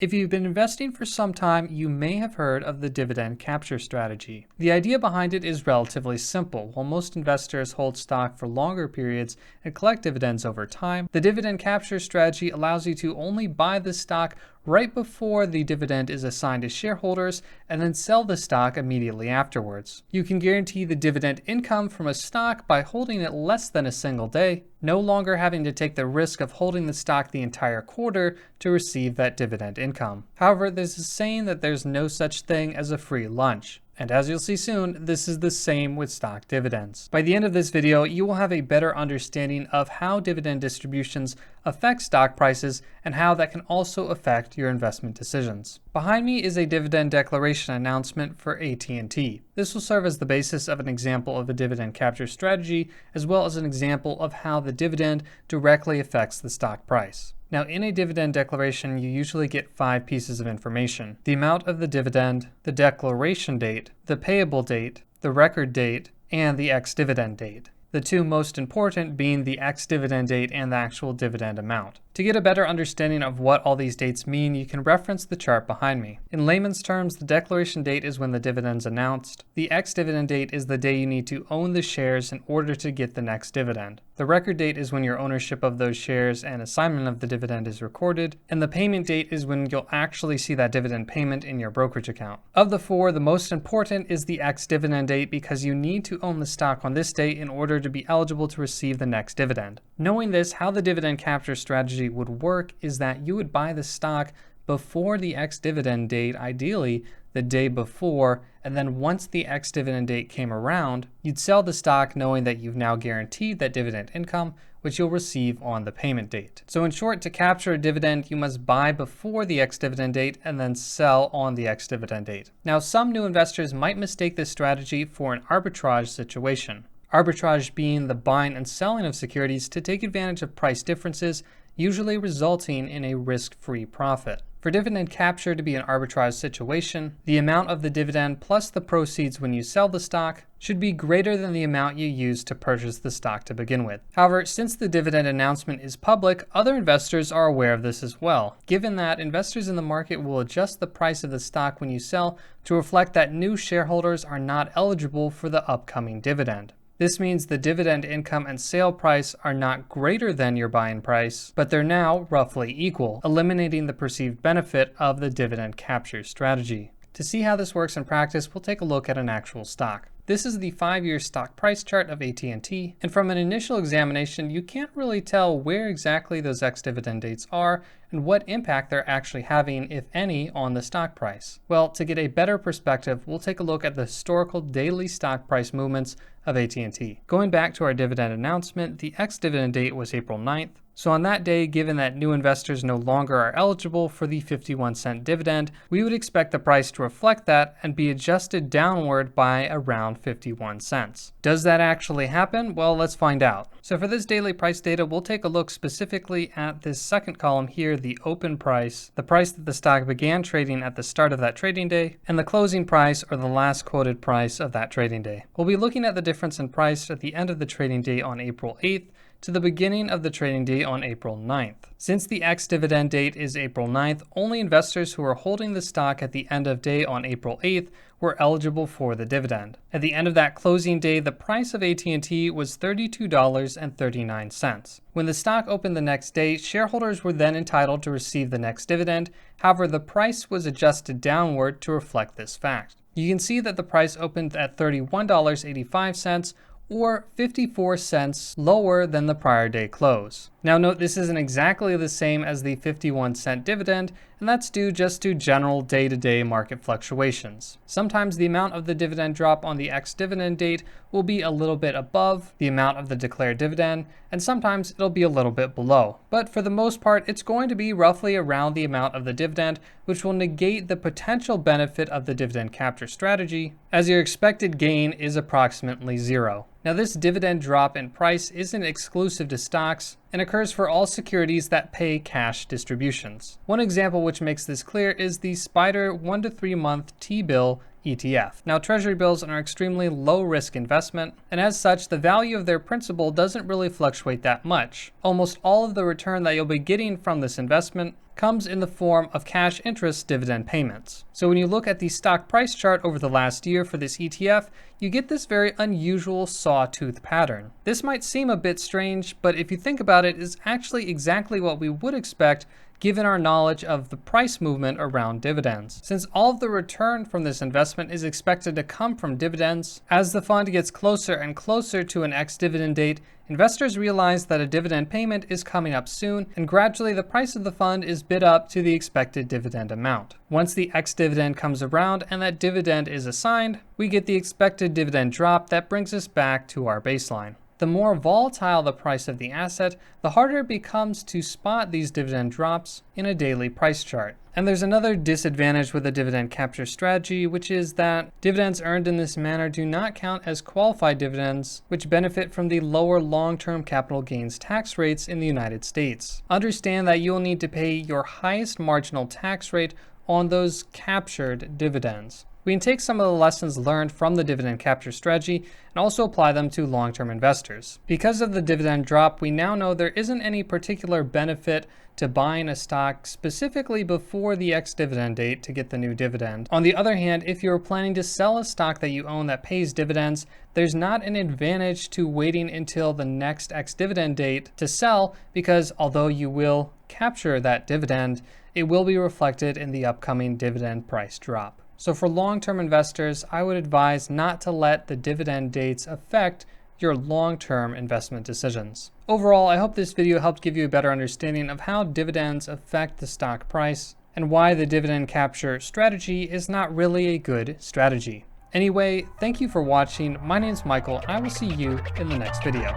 If you've been investing for some time, you may have heard of the dividend capture strategy. The idea behind it is relatively simple. While most investors hold stock for longer periods and collect dividends over time, the dividend capture strategy allows you to only buy the stock right before the dividend is assigned to shareholders and then sell the stock immediately afterwards. You can guarantee the dividend income from a stock by holding it less than a single day, no longer having to take the risk of holding the stock the entire quarter to receive that dividend income. However, there's a saying that there's no such thing as a free lunch. And as you'll see soon, this is the same with stock dividends. By the end of this video, you will have a better understanding of how dividend distributions affect stock prices and how that can also affect your investment decisions. Behind me is a dividend declaration announcement for AT&T. This will serve as the basis of an example of a dividend capture strategy, as well as an example of how the dividend directly affects the stock price. Now, in a dividend declaration, you usually get 5 pieces of information: the amount of the dividend, the declaration date, the payable date, the record date, and the ex-dividend date. The 2 most important being the ex-dividend date and the actual dividend amount. To get a better understanding of what all these dates mean, you can reference the chart behind me. In layman's terms, the declaration date is when the dividend's announced. The ex-dividend date is the day you need to own the shares in order to get the next dividend. The record date is when your ownership of those shares and assignment of the dividend is recorded. And the payment date is when you'll actually see that dividend payment in your brokerage account. Of the 4, the most important is the ex-dividend date because you need to own the stock on this date in order to be eligible to receive the next dividend. Knowing this, how the dividend capture strategy would work is that you would buy the stock before the ex-dividend date, ideally the day before, and then once the ex-dividend date came around, you'd sell the stock knowing that you've now guaranteed that dividend income, which you'll receive on the payment date. So in short, to capture a dividend, you must buy before the ex-dividend date and then sell on the ex-dividend date. Now, some new investors might mistake this strategy for an arbitrage situation. Arbitrage being the buying and selling of securities to take advantage of price differences, usually resulting in a risk-free profit. For dividend capture to be an arbitrage situation, the amount of the dividend plus the proceeds when you sell the stock should be greater than the amount you used to purchase the stock to begin with. However, since the dividend announcement is public, other investors are aware of this as well, given that investors in the market will adjust the price of the stock when you sell to reflect that new shareholders are not eligible for the upcoming dividend. This means the dividend income and sale price are not greater than your buying price, but they're now roughly equal, eliminating the perceived benefit of the dividend capture strategy. To see how this works in practice, we'll take a look at an actual stock. This is the 5-year stock price chart of AT&T, and from an initial examination, you can't really tell where exactly those ex-dividend dates are and what impact they're actually having, if any, on the stock price. Well, to get a better perspective, we'll take a look at the historical daily stock price movements of AT&T. Going back to our dividend announcement, the ex-dividend date was April 9th. So on that day, given that new investors no longer are eligible for the 51-cent dividend, we would expect the price to reflect that and be adjusted downward by around 51 cents. Does that actually happen? Well, let's find out. So for this daily price data, we'll take a look specifically at this second column here, the open price, the price that the stock began trading at the start of that trading day, and the closing price or the last quoted price of that trading day. We'll be looking at the difference in price at the end of the trading day on April 8th to the beginning of the trading day on April 9th. Since the ex-dividend date is April 9th, only investors who are holding the stock at the end of day on April 8th were eligible for the dividend. At the end of that closing day, the price of AT&T was $32.39. When the stock opened the next day, shareholders were then entitled to receive the next dividend. However, the price was adjusted downward to reflect this fact. You can see that the price opened at $31.85, or 54 cents lower than the prior day close. Now note, this isn't exactly the same as the 51-cent dividend, and that's due just to general day-to-day market fluctuations. Sometimes the amount of the dividend drop on the ex-dividend date will be a little bit above the amount of the declared dividend, and sometimes it'll be a little bit below. But for the most part, it's going to be roughly around the amount of the dividend, which will negate the potential benefit of the dividend capture strategy, as your expected gain is approximately 0. Now, this dividend drop in price isn't exclusive to stocks and occurs for all securities that pay cash distributions. One example which makes this clear is the SPDR 1 to 3 month T-bill ETF. Now, treasury bills are an extremely low risk investment, and as such, the value of their principal doesn't really fluctuate that much. Almost all of the return that you'll be getting from this investment comes in the form of cash interest dividend payments. So when you look at the stock price chart over the last year for this ETF, you get this very unusual sawtooth pattern. This might seem a bit strange, but if you think about it, it's actually exactly what we would expect given our knowledge of the price movement around dividends. Since all of the return from this investment is expected to come from dividends, as the fund gets closer and closer to an ex-dividend date, investors realize that a dividend payment is coming up soon, and gradually the price of the fund is bid up to the expected dividend amount. Once the ex-dividend comes around and that dividend is assigned, we get the expected dividend drop that brings us back to our baseline. The more volatile the price of the asset, the harder it becomes to spot these dividend drops in a daily price chart. And there's another disadvantage with a dividend capture strategy, which is that dividends earned in this manner do not count as qualified dividends, which benefit from the lower long-term capital gains tax rates in the United States. Understand that you'll need to pay your highest marginal tax rate on those captured dividends. We can take some of the lessons learned from the dividend capture strategy and also apply them to long-term investors. Because of the dividend drop, we now know there isn't any particular benefit to buying a stock specifically before the ex-dividend date to get the new dividend. On the other hand, if you're planning to sell a stock that you own that pays dividends, there's not an advantage to waiting until the next ex-dividend date to sell, because although you will capture that dividend, it will be reflected in the upcoming dividend price drop. So for long-term investors, I would advise not to let the dividend dates affect your long-term investment decisions. Overall, I hope this video helped give you a better understanding of how dividends affect the stock price and why the dividend capture strategy is not really a good strategy. Anyway, thank you for watching. My name's Michael, and I will see you in the next video.